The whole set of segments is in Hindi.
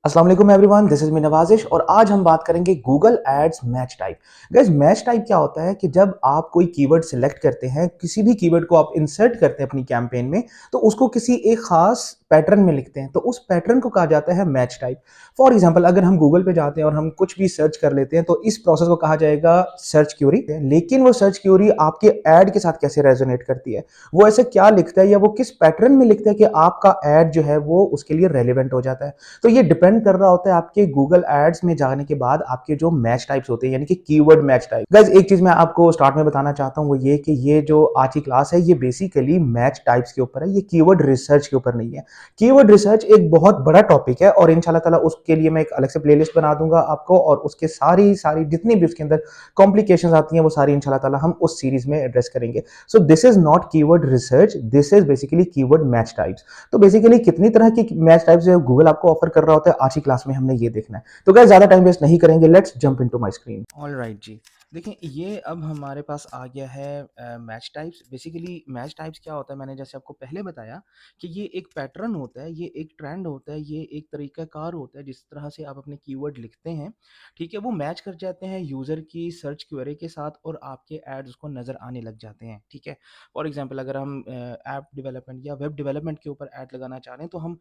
अस्सलाम वालेकुम everyone, this is me Nawazish और आज हम बात करेंगे Google ads match type. Guys match type क्या होता है कि जब आप कोई कीवर्ड सिलेक्ट करते हैं, किसी भी कीवर्ड को आप इंसर्ट करते हैं अपनी कैंपेन में, तो उसको किसी एक खास पैटर्न में लिखते हैं, तो उस पैटर्न को कहा जाता है मैच टाइप। फॉर एग्जांपल अगर हम गूगल पे जाते हैं और हम कुछ भी सर्च कर लेते हैं, तो इस प्रोसेस को कहा जाएगा सर्च क्वेरी। लेकिन वो सर्च क्वेरी आपके एड के साथ कैसे रेजोनेट करती है, वो ऐसे क्या लिखता है या वो किस पैटर्न में लिखता है कि आपका एड जो है वो उसके लिए रेलिवेंट हो जाता है। तो ये डिपेंड कर रहा होता है आपके गूगल एड्स में जाने के बाद आपके जो मैच टाइप्स होते हैं, यानी कि कीवर्ड मैच टाइप। गाइस एक चीज मैं आपको स्टार्ट में बताना चाहता हूँ, वो ये कि ये जो आज की क्लास है ये बेसिकली मैच टाइप्स के ऊपर है, ये कीवर्ड रिसर्च के ऊपर नहीं है। कीवर्ड रिसर्च एक बहुत बड़ा टॉपिक है और इंशाल्लाह ताला उसके लिए मैं एक अलग से प्लेलिस्ट बना दूंगा आपको, और उसके सारी सारी जितनी भी उसके अंदर कॉम्प्लिकेशंस आती हैं वो सारी इंशाल्लाह ताला हम उस सीरीज में एड्रेस करेंगे। So this is not keyword research, this is basically keyword match types. तो बेसिकली कितनी तरह की मैच टाइप्स जो गूगल आपको ऑफर कर रहा होता है, आज की क्लास में हमने ये देखना है। तो गाइस ज्यादा टाइम वेस्ट नहीं करेंगे, let's jump into my screen. All right जी। देखिए ये अब हमारे पास आ गया है match types. Basically match types क्या होता है, मैंने जैसे आपको पहले बताया कि ये एक पैटर्न होता है, ये एक ट्रेंड होता है, ये एक तरीकाकार होता है जिस तरह से आप अपने कीवर्ड लिखते हैं। ठीक है, वो मैच कर जाते हैं यूज़र की सर्च क्वेरी के साथ और आपके एड्स उसको नज़र आने लग जाते हैं। ठीक है, फॉर एग्जांपल अगर हम ऐप डेवलपमेंट या वेब डेवलपमेंट के ऊपर ऐड लगाना चाह रहे हैं तो हम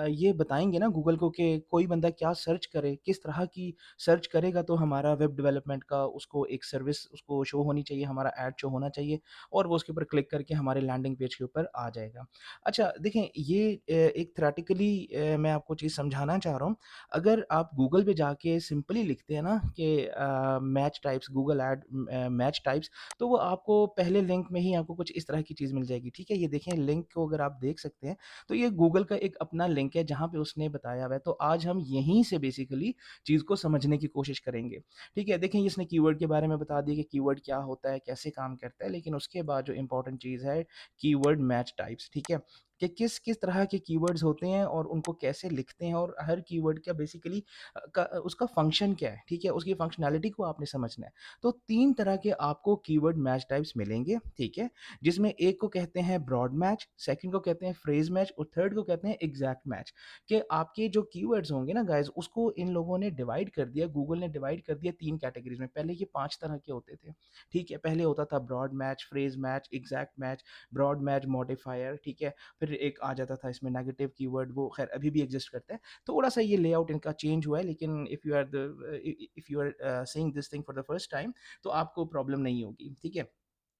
ये बताएंगे ना गूगल को कि कोई बंदा क्या सर्च करे, किस तरह की सर्च करेगा, तो हमारा वेब डेवलपमेंट का उसको एक सर्विस उसको शो होनी चाहिए, हमारा ऐड शो होना चाहिए और वो उसके ऊपर क्लिक करके हमारे लैंडिंग पेज के ऊपर आ जाएगा। अच्छा देखें, ये एक थ्योरेटिकली मैं आपको चीज़ समझाना चाह रहा हूँ। अगर आप गूगल पे जाके सिंपली लिखते हैं ना कि match types Google add match types, तो वो आपको पहले लिंक में ही आपको कुछ इस तरह की चीज़ मिल जाएगी। ठीक है, ये देखें लिंक को अगर आप देख सकते हैं, तो ये गूगल का एक अपना लिंक है जहाँ पे उसने बताया हुआ है। तो आज हम यहीं से बेसिकली चीज़ को समझने की कोशिश करेंगे। ठीक है, देखें इसने कीवर्ड के बारे में बता दिया कि कीवर्ड क्या होता है, कैसे काम करता है, लेकिन उसके बाद जो इम्पोर्टेंट चीज़ है कीवर्ड मैच टाइप्स। ठीक है, कि किस तरह के कीवर्ड्स होते हैं और उनको कैसे लिखते हैं और हर कीवर्ड का बेसिकली उसका फंक्शन क्या है। ठीक है, उसकी फंक्शनैलिटी को आपने समझना है। तो 3 तरह के आपको कीवर्ड मैच टाइप्स मिलेंगे। ठीक है, जिसमें एक को कहते हैं ब्रॉड मैच, सेकंड को कहते हैं फ्रेज मैच और थर्ड को कहते हैं एग्जैक्ट मैच। कि आपके जो कीवर्ड्स होंगे ना गाइस, उसको इन लोगों ने डिवाइड कर दिया, गूगल ने डिवाइड कर दिया 3 कैटेगरीज में। पहले ये 5 तरह के होते थे। ठीक है, पहले होता था broad match, phrase match, exact match, broad match modifier. ठीक है, फिर एक आ जाता था इसमें नेगेटिव कीवर्ड, वो खैर अभी भी एग्जिस्ट करता है। थोड़ा सा ये लेआउट इनका चेंज हुआ है, लेकिन if you are saying this thing for the first time तो आपको प्रॉब्लम नहीं होगी। ठीक है,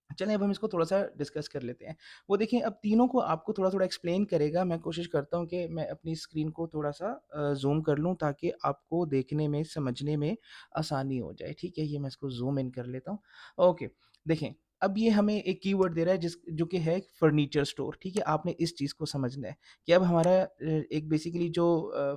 चलें अब हम इसको थोड़ा-सा डिस्कस कर लेते हैं। वो देखिए अब तीनों को आपको थोड़ा-थोड़ा एक्सप्लेन करेगा। मैं कोशिश करता हूँ कि मैं अपनी स्क्रीन को थोड़ा-सा ज़ूम कर लूँ ताकि आपको देखने में, समझने में आसानी हो जाए। ठीक है, ये मैं इसको ज़ूम इन कर लेता हूँ। ओके, देखें अब ये हमें एक कीवर्ड दे रहा है जो कि है फर्नीचर स्टोर। ठीक है, आपने इस चीज़ को समझना है कि अब हमारा एक बेसिकली जो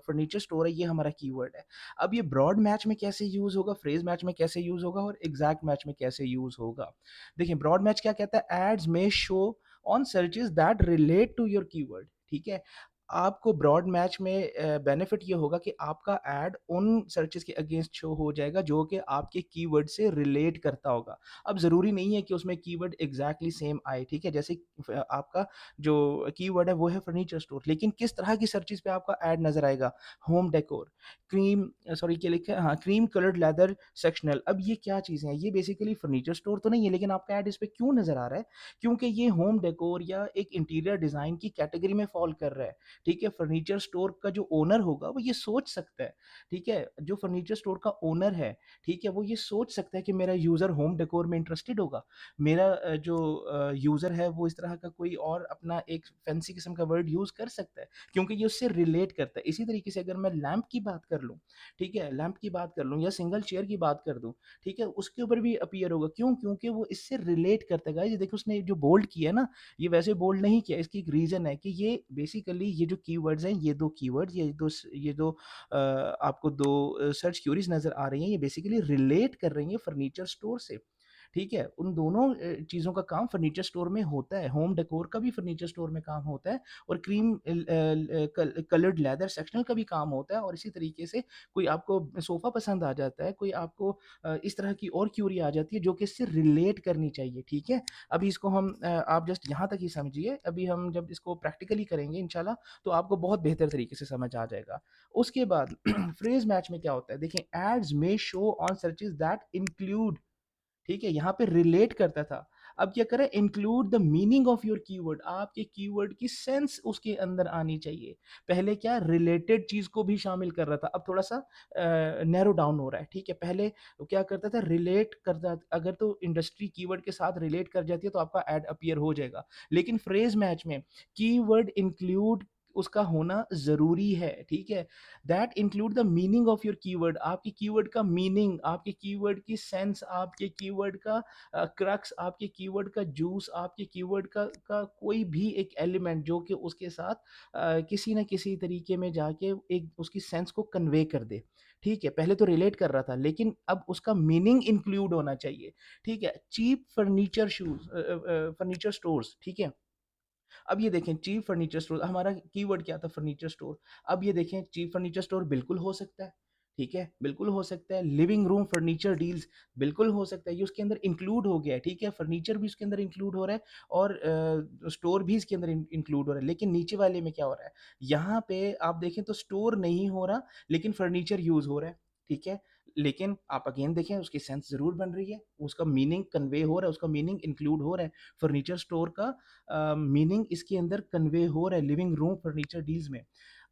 फर्नीचर स्टोर है ये हमारा कीवर्ड है। अब ये ब्रॉड मैच में कैसे यूज़ होगा, फ्रेज़ मैच में कैसे यूज़ होगा और एग्ज़ैक्ट मैच में कैसे यूज़ होगा। देखिए ब्रॉड मैच क्या कहता है, ads may show on searches that relate to your keyword. ठीक है, आपको ब्रॉड मैच में बेनिफिट ये होगा कि आपका एड उन सर्चेस के अगेंस्ट शो हो जाएगा जो कि आपके कीवर्ड से रिलेट करता होगा। अब ज़रूरी नहीं है कि उसमें कीवर्ड एग्जैक्टली सेम आए। ठीक है, जैसे आपका जो कीवर्ड है वो है फर्नीचर स्टोर, लेकिन किस तरह की सर्चेस पे आपका एड नजर आएगा, होम डेकोर, क्रीम सॉरी क्या लिखा है, हाँ क्रीम कलर्ड लेदर सेक्शनल। अब ये क्या चीज़ें हैं, ये बेसिकली फर्नीचर स्टोर तो नहीं है, लेकिन आपका ऐड इस पे क्यों नज़र आ रहा है, क्योंकि ये होम डेकोर या एक इंटीरियर डिज़ाइन की कैटेगरी में फॉल कर रहा है। ठीक है, फर्नीचर स्टोर का जो ओनर होगा वो ये सोच सकता है। ठीक है, जो फर्नीचर स्टोर का ओनर है, ठीक है, वो ये सोच सकता है कि मेरा यूज़र होम डेकोर में इंटरेस्टेड होगा, मेरा जो यूज़र है वो इस तरह का कोई और अपना एक फैंसी किस्म का वर्ड यूज़ कर सकता है, क्योंकि ये उससे रिलेट करता है। इसी तरीके से अगर मैं लैंप की बात कर लूँ, ठीक है, लैंप की बात कर लूँ या सिंगल चेयर की बात कर दूँ, ठीक है, उसके ऊपर भी अपीयर होगा। क्यों? क्योंकि वो इससे रिलेट करता है। गाइस ये देखो उसने जो बोल्ड किया है ना, ये वैसे बोल्ड नहीं किया, इसकी एक रीज़न है कि ये बेसिकली ये जो कीवर्ड्स हैं, ये 2 कीवर्ड्स, ये दो आपको 2 सर्च क्वेरीज़ नज़र आ रही हैं, ये बेसिकली रिलेट कर रही हैं फर्नीचर स्टोर से। ठीक है? उन दोनों चीज़ों का काम फर्नीचर स्टोर में होता है, होम डेकोर का भी फर्नीचर स्टोर में काम होता है और क्रीम कलर्ड लेदर सेक्शनल का भी काम होता है और इसी तरीके से कोई आपको सोफ़ा पसंद आ जाता है, कोई आपको इस तरह की और क्यूरी आ जाती है जो कि इससे रिलेट करनी चाहिए, ठीक है? अभी इसको हम आप जस्ट यहाँ तक ही समझिए, अभी हम जब इसको प्रैक्टिकली करेंगे इंशाल्लाह तो आपको बहुत बेहतर तरीके से समझ आ जाएगा। उसके बाद फ्रेज़ मैच में क्या होता है? देखिए ads may show on searches that include, ठीक है? यहाँ पे रिलेट करता था। अब क्या करें, include the meaning of your keyword, आपके कीवर्ड की सेंस उसके अंदर आनी चाहिए। पहले क्या रिलेटेड चीज़ को भी शामिल कर रहा था, अब थोड़ा-सा नैरो डाउन हो रहा है, ठीक है? पहले वो क्या करता था, रिलेट करता, अगर तो इंडस्ट्री कीवर्ड के साथ रिलेट कर जाती है तो आपका ऐड अपीयर हो जाएगा। लेकिन फ्रेज़ मैच में कीवर्ड इंक्लूड उसका होना ज़रूरी है, ठीक है? That include the meaning of your keyword, आपकी कीवर्ड का मीनिंग, आपके कीवर्ड की सेंस, आपके कीवर्ड का क्रक्स, आपके कीवर्ड का जूस, आपके कीवर्ड का कोई भी एक एलिमेंट जो कि उसके साथ किसी न किसी तरीके में जाके एक उसकी सेंस को कन्वे कर दे। ठीक है, पहले तो रिलेट कर रहा था लेकिन अब उसका मीनिंग इंक्लूड होना चाहिए। ठीक है, चीप फर्नीचर फर्नीचर स्टोर्स, ठीक है? अब ये देखें चीप फर्नीचर स्टोर, हमारा कीवर्ड क्या था, फर्नीचर स्टोर। अब ये देखें चीप फर्नीचर स्टोर बिल्कुल हो सकता है, ठीक है? बिल्कुल हो सकता है। लिविंग रूम फर्नीचर डील्स बिल्कुल हो सकता है, ये उसके अंदर इंक्लूड हो गया है, ठीक है? फर्नीचर भी उसके अंदर इंक्लूड हो रहा है और स्टोर भी इसके अंदर इंक्लूड हो रहा है। लेकिन नीचे वाले में क्या हो रहा है? यहाँ पे आप देखें तो स्टोर नहीं हो रहा, लेकिन फर्नीचर यूज़ हो रहा है, ठीक है? लेकिन आप अगेन देखें उसकी सेंस ज़रूर बन रही है, उसका मीनिंग कन्वे हो रहा है, उसका मीनिंग इंक्लूड हो रहा है। फर्नीचर स्टोर का मीनिंग इसके अंदर कन्वे हो रहा है लिविंग रूम फर्नीचर डील्स में।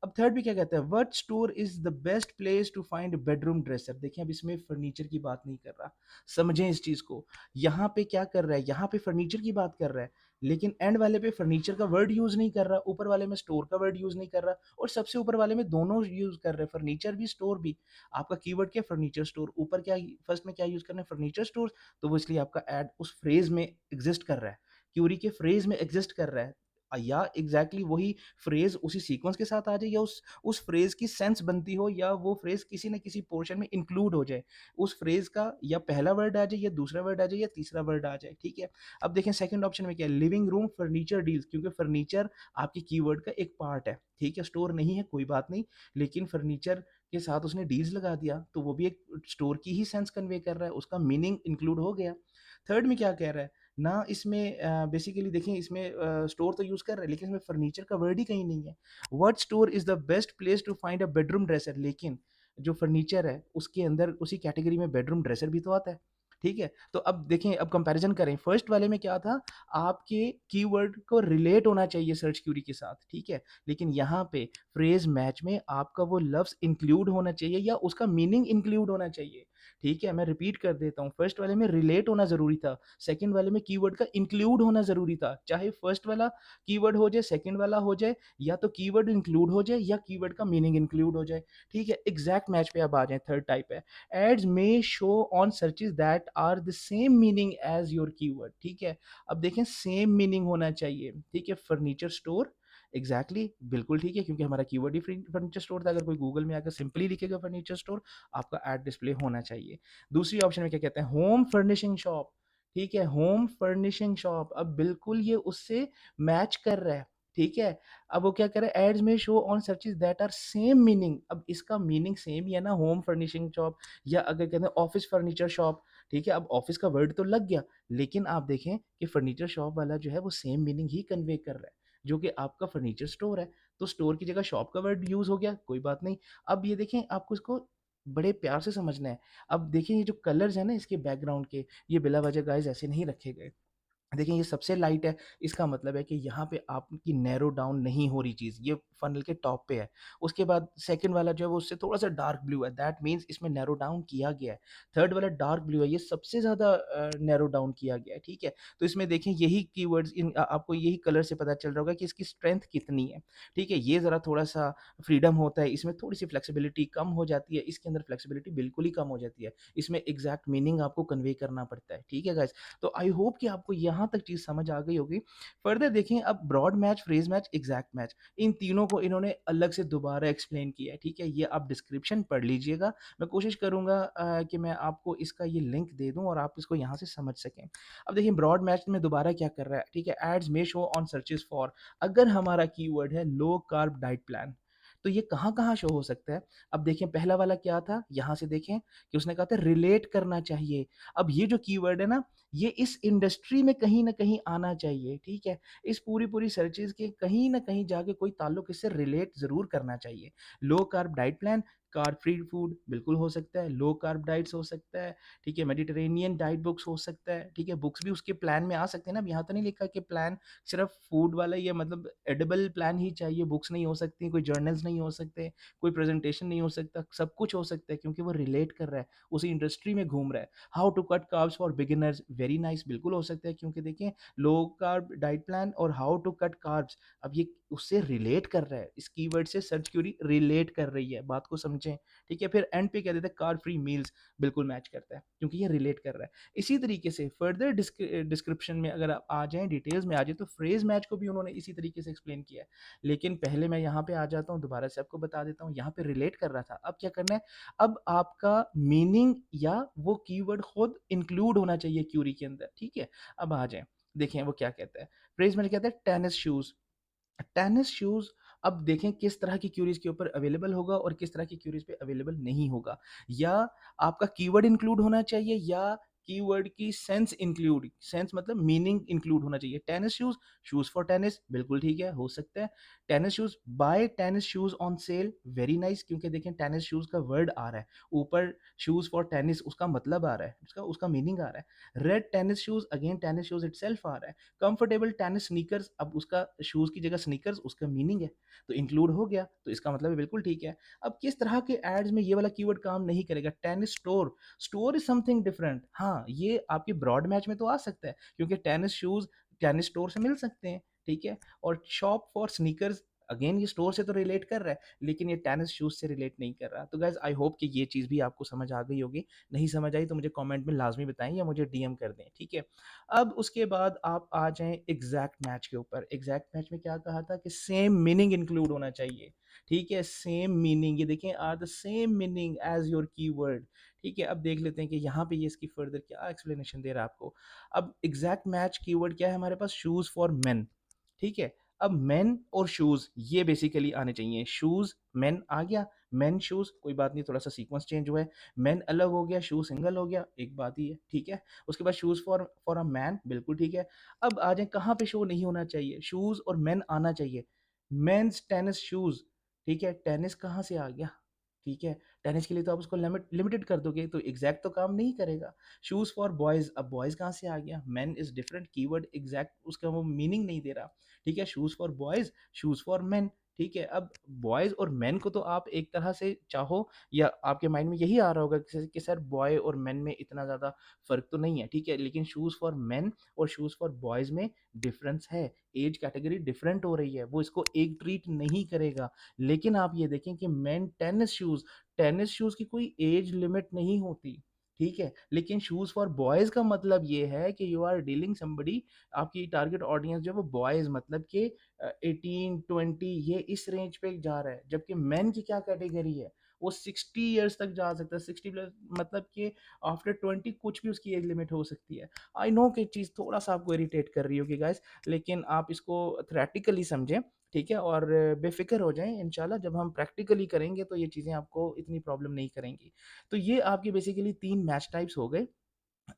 अब थर्ड भी क्या कहता है, what store is the best place to find bedroom dresser. देखिए अब इसमें फर्नीचर की बात नहीं कर रहा, समझें इस चीज को। यहाँ पे क्या कर रहा है, यहाँ पे फर्नीचर की बात कर रहा है, लेकिन एंड वाले पे फर्नीचर का वर्ड यूज नहीं कर रहा, ऊपर वाले में स्टोर का वर्ड यूज नहीं कर रहा और सबसे ऊपर वाले में दोनों यूज कर रहे हैं, फर्नीचर भी स्टोर भी। आपका कीवर्ड क्या, फर्नीचर स्टोर, ऊपर क्या फर्स्ट में क्या यूज करना है, फर्नीचर स्टोर। तो वो इसलिए आपका एड उस फ्रेज में एग्जिस्ट कर रहा है, क्यूरी के फ्रेज में एग्जिस्ट कर रहा है, या एग्जैक्टली वही फ्रेज उसी सीक्वेंस के साथ आ जाए, या उस फ्रेज की सेंस बनती हो, या वो फ्रेज किसी न किसी पोर्शन में इंक्लूड हो जाए, उस फ्रेज का या पहला वर्ड आ जाए या दूसरा वर्ड आ जाए या तीसरा वर्ड आ जाए, ठीक है? अब देखें सेकंड ऑप्शन में क्या है, लिविंग रूम फर्नीचर डील्स, क्योंकि फर्नीचर आपके कीवर्ड का एक पार्ट है, ठीक है? स्टोर नहीं है कोई बात नहीं, लेकिन फर्नीचर के साथ उसने डील्स लगा दिया तो वो भी एक स्टोर की ही सेंस कन्वे कर रहा है, उसका मीनिंग इंक्लूड हो गया। थर्ड में क्या कह रहा है ना, इसमें बेसिकली देखें इसमें स्टोर तो यूज़ कर रहा है लेकिन इसमें फर्नीचर का वर्ड ही कहीं नहीं है। What store is the best place to find a bedroom dresser, लेकिन जो फर्नीचर है उसके अंदर उसी कैटेगरी में बेडरूम ड्रेसर भी तो आता है, ठीक है? तो अब देखें, अब कंपैरिजन करें, फर्स्ट वाले में क्या था, आपके कीवर्ड को रिलेट होना चाहिए सर्च क्यूरी के साथ, ठीक है? लेकिन यहाँ पे फ्रेज मैच में आपका वो लफ्ज़ इंक्लूड होना चाहिए या उसका मीनिंग इंक्लूड होना चाहिए, ठीक है? मैं रिपीट कर देता हूँ, फर्स्ट वाले में रिलेट होना ज़रूरी था, सेकंड वाले में कीवर्ड का इंक्लूड होना ज़रूरी था। चाहे फर्स्ट वाला कीवर्ड हो जाए, सेकंड वाला हो जाए, या तो कीवर्ड इंक्लूड हो जाए या कीवर्ड का मीनिंग इंक्लूड हो जाए, ठीक है? एग्ज़ैक्ट मैच पे अब आ जाएँ, थर्ड टाइप है, ads may show on searches that are the same meaning as your keyword, ठीक है? अब देखें सेम मीनिंग होना चाहिए, ठीक है? फर्नीचर स्टोर, एग्ज़ैक्टली बिल्कुल ठीक है, क्योंकि हमारा कीवर्ड ही फर्नीचर स्टोर था। अगर कोई गूगल में आकर सिंपली लिखेगा फर्नीचर स्टोर, आपका ऐड डिस्प्ले होना चाहिए। दूसरी ऑप्शन में क्या कहते हैं, होम फर्निशिंग शॉप, ठीक है? होम फर्निशिंग शॉप, अब बिल्कुल ये उससे मैच कर रहा है, ठीक है? अब वो क्या कर रहा है, ads may show on searches that are same meaning, अब इसका मीनिंग सेम ही है ना, होम फर्निशिंग शॉप, या अगर कहते हैं ऑफिस फर्नीचर शॉप, ठीक है? अब ऑफिस का वर्ड तो लग गया, लेकिन आप देखें कि फर्नीचर शॉप वाला जो है वो सेम मीनिंग ही कन्वे कर रहा है, जो कि आपका फर्नीचर स्टोर है। तो स्टोर की जगह शॉप का वर्ड यूज़ हो गया, कोई बात नहीं। अब ये देखें, आपको इसको बड़े प्यार से समझना है। अब देखिए ये जो कलर्स हैं ना इसके बैकग्राउंड के, ये बिला वजह गाइस ऐसे नहीं रखे गए। देखिए ये सबसे लाइट है, इसका मतलब है कि यहाँ पे आपकी नैरो डाउन नहीं हो रही चीज़, ये फ़नल के टॉप पे है। उसके बाद सेकंड वाला जो है वो उससे थोड़ा-सा डार्क ब्लू है, दैट मीन्स इसमें नैरो डाउन किया गया है। थर्ड वाला डार्क ब्लू है, ये सबसे ज़्यादा नैरो डाउन किया गया है, ठीक है? तो इसमें देखें यही कीवर्ड्स आपको यही कलर से पता चल रहा होगा कि इसकी स्ट्रेंथ कितनी है, ठीक है? ये ज़रा थोड़ा-सा फ्रीडम होता है, इसमें थोड़ी-सी फ्लेक्सिबिलिटी कम हो जाती है, इसके अंदर फ्लेक्सिबिलिटी बिल्कुल ही कम हो जाती है। इसमें एग्ज़ैक्ट मीनिंग आपको कन्वे करना पड़ता है, ठीक है गाइज़? तो आई होप कि आपको यहाँ तक चीज़ समझ आ गई होगी। फर्दर देखें अब broad match, phrase match, exact match, इन तीनों दोनों को इन्होंने अलग से दोबारा एक्सप्लेन किया है, ठीक है? ये आप डिस्क्रिप्शन पढ़ लीजिएगा। मैं कोशिश करूँगा कि मैं आपको इसका ये लिंक दे दूँ और आप इसको यहाँ से समझ सकें। अब देखिए ब्रॉड मैच में दोबारा क्या कर रहा है, ठीक है? Ads may show on searches for, अगर हमारा कीवर्ड है लो कार्ब डाइट प्लान, तो ये कहाँ-कहाँ शो हो सकता है? अब देखिए पहला वाला क्या था? यहाँ से देखें कि उसने कहा था रिलेट करना चाहिए। अब ये जो कीवर्ड है ना, ये इस इंडस्ट्री में कहीं न कहीं आना चाहिए, ठीक है? इस पूरी-पूरी सर्चेज़ के कहीं न कहीं जाके कोई ताल्लुक इससे रिलेट ज़रूर करना चाहिए। लो carb diet plan, carb free food बिल्कुल हो सकता है, लो कार्ब डाइट्स हो सकता है, ठीक है? मेडिटेरेनियन डाइट बुक्स हो सकता है, ठीक है? बुक्स भी उसके प्लान में आ सकते हैं ना, अब यहाँ तो नहीं लिखा कि प्लान सिर्फ़ फूड वाला ही है, मतलब एडिबल प्लान ही चाहिए, बुक्स नहीं हो सकती, कोई जर्नल्स नहीं हो सकते, कोई प्रेज़ेंटेशन नहीं हो सकता, सब कुछ हो सकता है क्योंकि वो रिलेट कर रहा है, उसी इंडस्ट्री में घूम रहा है। How to cut carbs for beginners, very nice, बिल्कुल हो सकता है क्योंकि देखिए लो कार्ब डाइट प्लान और हाउ टू कट कार्ब्स, अब ये उससे रिलेट कर रहा है, इस कीवर्ड से सर्च क्वेरी रिलेट कर रही है, बात को समझें, ठीक है? फिर एंड पे कह देते हैं कार्ब फ्री मील्स, बिल्कुल मैच करता है क्योंकि ये रिलेट कर रहा है। इसी तरीके से फर्दर डिस्क्रिप्शन में अगर आप आ जाएँ, डिटेल्स में आ जाएँ, तो फ्रेज़ मैच को भी उन्होंने इसी तरीके से एक्सप्लेन किया है। लेकिन पहले मैं यहाँ पे आ जाता हूँ, दोबारा से आपको बता देता हूँ, यहाँ पे रिलेट कर रहा था, अब क्या करना है, अब आपका मीनिंग या वो कीवर्ड खुद इंक्लूड होना चाहिए क्यूरी के अंदर, ठीक है? अब आ जाएँ, देखें वो क्या कहता है, फ्रेज़ मैच कहता है टेनिस शूज़। टेनिस शूज़, अब देखें किस तरह की क्यूरीज़ के ऊपर अवेलेबल होगा और किस तरह की क्यूरीज़ पे अवेलेबल नहीं होगा। या आपका कीवर्ड इंक्लूड होना चाहिए या कीवर्ड की सेंस इंक्लूड, सेंस मतलब मीनिंग इंक्लूड होना चाहिए। Tennis shoes, shoes for tennis, बिल्कुल ठीक है, हो सकता है। Tennis shoes, buy tennis shoes on sale, very nice, क्योंकि देखें टेनिस शूज़ का वर्ड आ रहा है, ऊपर शूज़ फॉर टेनिस उसका मतलब आ रहा है, उसका उसका मीनिंग आ रहा है। Red tennis shoes, again tennis shoes itself आ रहा है। कंफर्टेबल टेनिस स्नीकर्स, अब उसका शूज़ की जगह स्नीकर्स उसका मीनिंग है, तो इंक्लूड हो गया, तो इसका मतलब है बिल्कुल ठीक है। अब किस तरह के एड्स में ये वाला कीवर्ड काम नहीं करेगा? Tennis store, store is something different, हाँ, ये आपके ब्रॉड मैच में तो आ सकता है क्योंकि टेनिस शूज़ टेनिस स्टोर से मिल सकते हैं, ठीक है? और शॉप फॉर स्नीकर्स, अगेन ये स्टोर से तो रिलेट कर रहा है, लेकिन ये टेनिस शूज़ से रिलेट नहीं कर रहा। तो गाइज़ आई होप कि ये चीज़ भी आपको समझ आ गई होगी। नहीं समझ आई तो मुझे कमेंट में लाज़मी बताएँ या मुझे डीएम कर दें, ठीक है? अब उसके बाद आप आ जाएँ एग्ज़ैक्ट मैच के ऊपर। एग्ज़ैक्ट मैच में क्या कहा था कि सेम मीनिंग इंक्लूड होना चाहिए, ठीक है? सेम मीनिंग, ये देखें are the same meaning as your keyword, ठीक है? अब देख लेते हैं कि यहाँ पे ये इसकी फर्दर क्या एक्सप्लेनेशन दे रहा है आपको। अब एग्ज़ैक्ट मैच कीवर्ड क्या है हमारे पास? शूज़ फॉर मेन, ठीक है? अब मेन और शूज़ ये बेसिकली आने चाहिए। शूज़ मेन आ गया, मेन शूज़ कोई बात नहीं, थोड़ा-सा सीक्वेंस चेंज हुआ है। मेन अलग हो गया, शू सिंगल हो गया, एक बात ही है, ठीक है? उसके बाद shoes for for a man, बिल्कुल ठीक है। अब आ जाएँ कहाँ पे शो नहीं होना चाहिए, शूज़ और मेन आना चाहिए। मेन्स टेनिस शूज़, ठीक है? टेनिस कहाँ से आ गया, ठीक है? टेनिस के लिए तो आप उसको लिमिटेड कर दोगे, तो एग्ज़ैक्ट तो काम नहीं करेगा। शूज़ फॉर बॉयज़, अब बॉयज़ कहाँ से आ गया? Main is different, keyword exact उसका वो मीनिंग नहीं दे रहा, ठीक है? Shoes for boys, shoes for main, ठीक है? अब बॉयज़ और मेन को तो आप एक तरह से चाहो या आपके माइंड में यही आ रहा होगा कि सर बॉय और मेन में इतना ज़्यादा फ़र्क तो नहीं है, ठीक है? लेकिन शूज़ फॉर मेन और शूज़ फॉर बॉयज़ में डिफ़रेंस है। एज कैटेगरी डिफ़रेंट हो रही है, वो इसको एक ट्रीट नहीं करेगा। लेकिन आप ये देखें कि मेन टेनिस शूज़ की कोई एज लिमिट नहीं होती, ठीक है? लेकिन शूज़ फॉर बॉयज़ का मतलब ये है कि यू आर डीलिंग समबडी, आपकी टारगेट ऑडियंस जो है वो बॉयज़, मतलब कि 18, 20 ये इस रेंज पे जा रहा है। जबकि मेन की क्या कैटेगरी है? वो 60 इयर्स तक जा सकता है, 60 प्लस, मतलब कि आफ्टर 20 कुछ भी उसकी एज लिमिट हो सकती है। आई नो कि चीज़ थोड़ा-सा आपको इरिटेट कर रही होगी गाइज़, लेकिन आप इसको थ्योरेटिकली समझें, ठीक है? और बेफ़िक्र हो जाएँ, इंशाल्लाह जब हम प्रैक्टिकली करेंगे तो ये चीज़ें आपको इतनी प्रॉब्लम नहीं करेंगी। तो ये आपकी बेसिकली 3 मैच टाइप्स हो गए।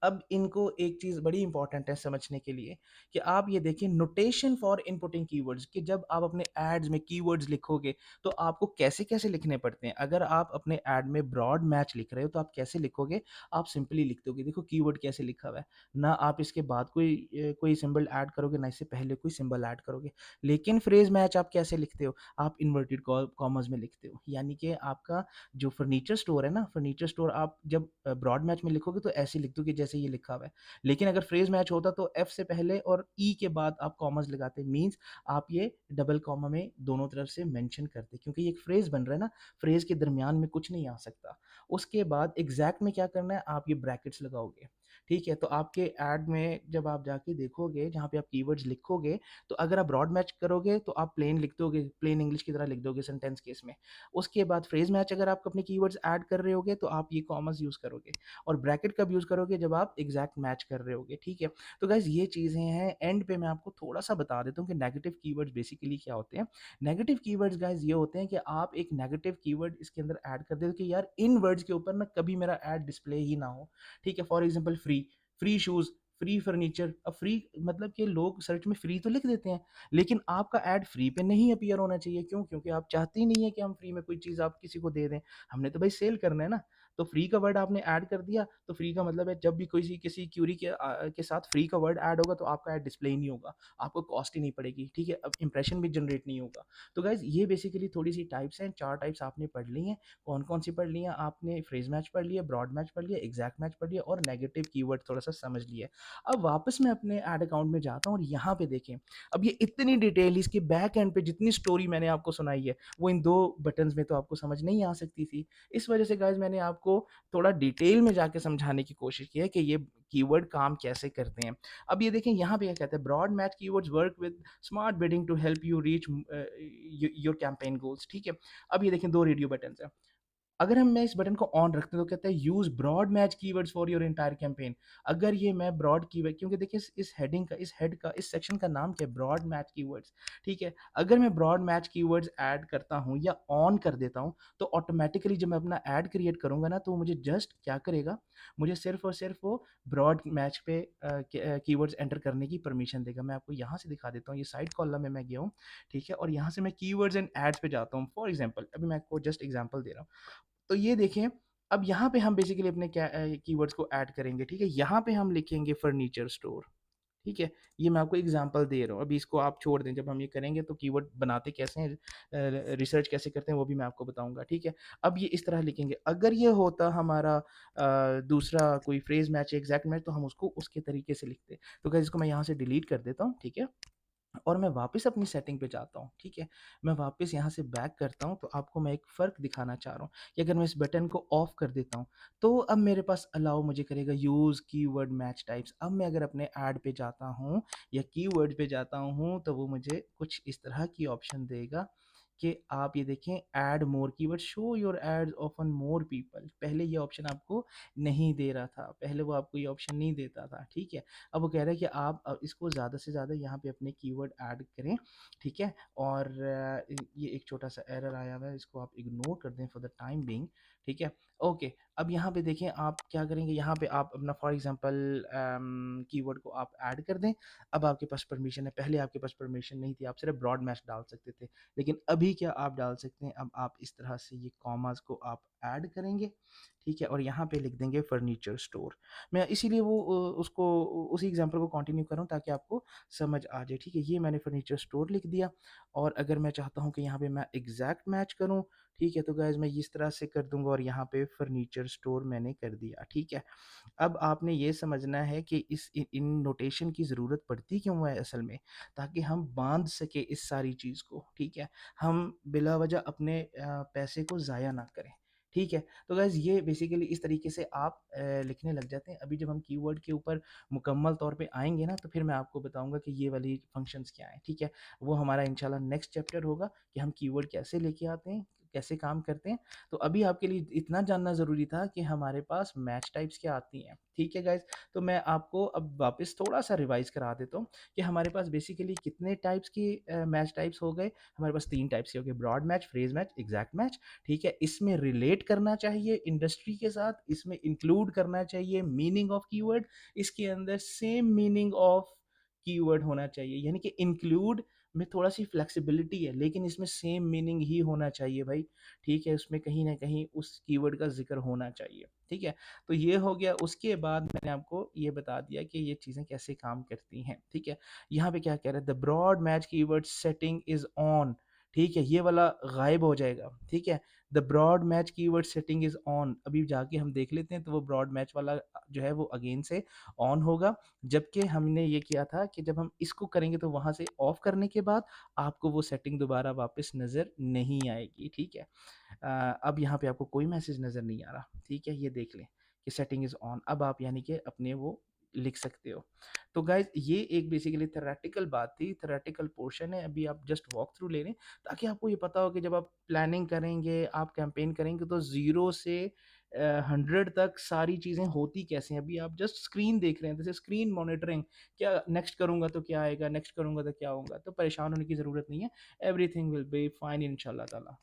अब इनको एक चीज़ बड़ी इंपॉर्टेंट है समझने के लिए कि आप ये देखिए नोटेशन फॉर इनपुटिंग कीवर्ड्स, कि जब आप अपने एड्स में कीवर्ड्स लिखोगे तो आपको कैसे-कैसे लिखने पड़ते हैं। अगर आप अपने एड में ब्रॉड मैच लिख रहे हो तो आप कैसे लिखोगे? आप सिंपली लिख दोगे, देखो कीवर्ड कैसे लिखा हुआ है। ना आप इसके बाद कोई सिंबल ऐड करोगे, ना इससे पहले कोई सिंबल ऐड करोगे। लेकिन फ्रेज़ मैच आप कैसे लिखते हो? आप इन्वर्टेड कॉमर्स में लिखते हो। यानी कि आपका जो फर्नीचर स्टोर है ना, फर्नीचर स्टोर आप जब ब्रॉड मैच में लिखोगे तो ऐसे लिख दोगे जैसे ये लिखा हुआ है। लेकिन अगर फ्रेज़ मैच होता तो एफ से पहले और ई के बाद आप कॉमास लगाते, मीन्स आप ये डबल कॉमा में दोनों तरफ से मेंशन करते, क्योंकि ये एक फ्रेज़ बन रहा है ना, फ्रेज़ के दरमियान में कुछ नहीं आ सकता। उसके बाद एग्ज़ैक्ट में क्या करना है, आप ये ब्रैकेट्स लगाओगे। ठीक है? तो आपके ऐड में जब आप जाके देखोगे, जहाँ पे आप कीवर्ड्स लिखोगे, तो अगर आप ब्रॉड मैच करोगे तो आप प्लेन लिख दोगे, प्लेन इंग्लिश की तरह लिख दोगे सेंटेंस केस में। उसके बाद फ्रेज़ मैच अगर आप अपने कीवर्ड्स ऐड कर रहे होगे, तो आप ये कॉमास यूज़ करोगे, और ब्रैकेट कब यूज़ करोगे? जब आप एग्ज़ैक्ट मैच कर रहे होगे, ठीक है? तो गाइज़ ये चीज़ें हैं, एंड पे मैं आपको थोड़ा-सा बता देता हूँ कि नेगेटिव कीवर्ड्स बेसिकली क्या होते हैं। नेगेटिव कीवर्ड्स गाइज़ ये होते हैं कि आप एक नेगेटिव कीवर्ड इसके अंदर ऐड कर देते हो कि यार इन वर्ड्स के ऊपर ना कभी मेरा ऐड डिस्प्ले ही ना हो, ठीक है? For example free, free shoes, free furniture. अब फ्री मतलब कि लोग सर्च में फ्री तो लिख देते हैं, लेकिन आपका ऐड फ्री पे नहीं अपीयर होना चाहिए। क्यों? क्योंकि आप चाहते ही नहीं है कि हम फ्री में कोई चीज़ आप किसी को दे दें। हमने तो भाई सेल करना है ना। तो फ्री का वर्ड आपने ऐड कर दिया, तो फ्री का मतलब है जब भी कोई किसी क्यूरी के साथ फ्री का वर्ड ऐड होगा तो आपका ऐड डिस्प्ले ही नहीं होगा, आपको कॉस्ट ही नहीं पड़ेगी, ठीक है? अब इंप्रेशन भी जनरेट नहीं होगा। तो गाइज़ ये बेसिकली थोड़ी-सी टाइप्स हैं, 4 टाइप्स आपने पढ़ ली हैं। कौन-कौन सी पढ़ ली हैं आपने? फ्रेज़ मैच पढ़ लिया, ब्रॉड मैच पढ़ लिया, एग्ज़ैक्ट मैच पढ़ लिया और नेगेटिव कीवर्ड थोड़ा-सा समझ लिया। अब वापस मैं अपने ऐड अकाउंट में जाता हूँ और यहाँ पे देखें, अब ये इतनी डिटेल इसके बैक एंड पे जितनी स्टोरी मैंने आपको सुनाई है, वो इन 2 बटन्स में तो आपको समझ नहीं आ सकती थी। इस वजह से गाइज़ मैंने आपको थोड़ा डिटेल में जाके समझाने की कोशिश की है कि ये कीवर्ड काम कैसे करते हैं। अब ये देखें यहाँ पे क्या कहता है, broad match keywords work with smart bidding to help you reach your campaign goals, ठीक है? अब ये देखें 2 रेडियो बटन्स हैं। अगर हम मैं इस बटन को ऑन रखते हैं तो कहता है use broad match keywords for your entire campaign. अगर ये मैं ब्रॉड कीवर्ड, क्योंकि देखिए इस हेडिंग का, इस हेड का, इस सेक्शन का नाम क्या है? ब्रॉड मैच कीवर्ड्स, ठीक है? अगर मैं ब्रॉड मैच कीवर्ड्स ऐड करता हूँ या ऑन कर देता हूँ, तो ऑटोमैटिकली जब मैं अपना ऐड क्रिएट करूँगा ना, तो वो मुझे जस्ट क्या करेगा? मुझे सिर्फ़ और सिर्फ़ वो ब्रॉड मैच पे कीवर्ड्स एंटर करने की परमिशन देगा। मैं आपको यहाँ से दिखा देता हूँ, ये साइड कॉलम में मैं गया हूँ, ठीक है? और यहाँ से मैं कीवर्ड्स एंड एड्स पे जाता हूँ। फॉर एग्ज़ाम्पल अभी मैं आपको जस्ट एग्ज़ाम्पल दे रहा हूँ। तो ये देखें, अब यहाँ पे हम बेसिकली अपने कीवर्ड्स को ऐड करेंगे, ठीक है? यहाँ पे हम लिखेंगे फर्नीचर स्टोर, ठीक है? ये मैं आपको एग्ज़ाम्पल दे रहा हूँ, अभी इसको आप छोड़ दें, जब हम ये करेंगे तो कीवर्ड बनाते कैसे हैं, रिसर्च कैसे करते हैं वो भी मैं आपको बताऊँगा, ठीक है? अब ये इस तरह लिखेंगे, अगर ये होता हमारा दूसरा कोई फ्रेज़ मैच या एग्ज़ैक्ट मैच तो हम उसको उसके तरीके से लिखते। तो गाइस इसको मैं यहाँ से डिलीट कर देता हूँ, ठीक है? और मैं वापस अपनी सेटिंग पे जाता हूँ, ठीक है? मैं वापस यहाँ से बैक करता हूँ, तो आपको मैं एक फ़र्क दिखाना चाह रहा हूँ कि अगर मैं इस बटन को ऑफ कर देता हूँ, तो अब मेरे पास अलाउ मुझे करेगा यूज़ कीवर्ड मैच टाइप्स। अब मैं अगर अपने ऐड पे जाता हूँ या कीवर्ड पे जाता हूँ, तो वो मुझे कुछ इस तरह की ऑप्शन देगा कि आप ये देखें, add more keyword, show your ads off on more people. पहले ये ऑप्शन आपको नहीं दे रहा था, पहले वो आपको ये ऑप्शन नहीं देता था, ठीक है? अब वो कह रहा है कि आप इसको ज़्यादा से ज़्यादा यहाँ पे अपने कीवर्ड ऐड करें, ठीक है? और ये एक छोटा-सा एरर आया हुआ है, इसको आप इग्नोर कर दें फॉर द टाइम बीइंग, ठीक है? ओके, अब यहाँ पे देखें आप क्या करेंगे, यहाँ पे आप अपना फॉर एग्ज़ाम्पल कीवर्ड को आप ऐड कर दें। अब आपके पास परमिशन है, पहले आपके पास परमिशन नहीं थी, आप सिर्फ़ ब्रॉड मैच डाल सकते थे। लेकिन अभी क्या आप डाल सकते हैं, अब आप इस तरह से ये कॉमास को आप ऐड करेंगे, ठीक है? और यहाँ पे लिख देंगे फर्नीचर स्टोर। मैं इसीलिए वो उसको उसी एग्ज़ाम्पल को कंटिन्यू कर रहा हूँ ताकि आपको समझ आ जाए, ठीक है? ये मैंने फर्नीचर स्टोर लिख दिया, और अगर मैं चाहता हूँ कि यहाँ पे मैं एग्ज़ैक्ट मैच करूँ, ठीक है? तो गाइज़ मैं इस तरह से कर दूँगा और यहाँ पे फर्नीचर स्टोर मैंने कर दिया, ठीक है? अब आपने ये समझना है कि इन नोटेशन की ज़रूरत पड़ती क्यों है असल में? ताकि हम बाँध सकें इस सारी चीज़ को, ठीक है? हम बिला वजह अपने पैसे को ज़ाया ना करें, ठीक है? तो गाइज़ ये बेसिकली इस तरीके से आप लिखने लग जाते हैं। अभी जब हम कीवर्ड के ऊपर मुकम्मल तौर पे आएँगे ना, तो फिर मैं आपको बताऊँगा कि ये वाली फंक्शंस क्या हैं, ठीक है? वो हमारा इंशाल्लाह नेक्स्ट चैप्टर होगा कि हम कीवर्ड कैसे लेके आते हैं, कैसे काम करते हैं। तो अभी आपके लिए इतना जानना ज़रूरी था कि हमारे पास मैच टाइप्स क्या आती हैं, ठीक है गाइज़? तो मैं आपको अब वापस थोड़ा-सा रिवाइज़ करा देता हूँ कि हमारे पास बेसिकली कितने टाइप्स की मैच टाइप्स हो गए? हमारे पास 3 टाइप्स के हो गए, broad match, phrase match, exact match, ठीक है? इसमें रिलेट करना चाहिए इंडस्ट्री के साथ, इसमें इंक्लूड करना चाहिए मीनिंग ऑफ कीवर्ड, इसके अंदर सेम मीनिंग ऑफ कीवर्ड होना चाहिए, यानी कि इंक्लूड में थोड़ा-सी फ्लेक्सिबिलिटी है, लेकिन इसमें सेम मीनिंग ही होना चाहिए भाई, ठीक है? उसमें कहीं न कहीं उस कीवर्ड का ज़िक्र होना चाहिए, ठीक है? तो ये हो गया, उसके बाद मैंने आपको ये बता दिया कि ये चीज़ें कैसे काम करती हैं, ठीक है? यहाँ पे क्या कह रहा है, the broad match keyword setting is on, ठीक है? ये वाला गायब हो जाएगा, ठीक है? The broad match keyword setting is on, अभी जाके हम देख लेते हैं, तो वो ब्रॉड मैच वाला जो है वो अगेन से ऑन होगा। जबकि हमने ये किया था कि जब हम इसको करेंगे तो वहाँ से ऑफ करने के बाद आपको वो सेटिंग दोबारा वापस नज़र नहीं आएगी, ठीक है? अब यहाँ पे आपको कोई मैसेज नज़र नहीं आ रहा, ठीक है? ये देख लें कि सेटिंग इज़ ऑन, अब आप यानी कि अपने वो लिख सकते हो। तो गाइज़ ये एक बेसिकली थ्योरेटिकल बात थी, थ्योरेटिकल पोर्शन है, अभी आप जस्ट वॉक थ्रू ले लें, ताकि आपको ये पता हो कि जब आप प्लानिंग करेंगे, आप कैंपेन करेंगे तो 0 से 100 तक सारी चीज़ें होती कैसे हैं। अभी आप जस्ट स्क्रीन देख रहे हैं, जैसे स्क्रीन मॉनिटरिंग, क्या नेक्स्ट करूँगा तो क्या आएगा, नेक्स्ट करूँगा तो क्या होगा? तो परेशान होने की ज़रूरत नहीं है, एवरीथिंग विल बी फाइन इंशाअल्लाह ताला।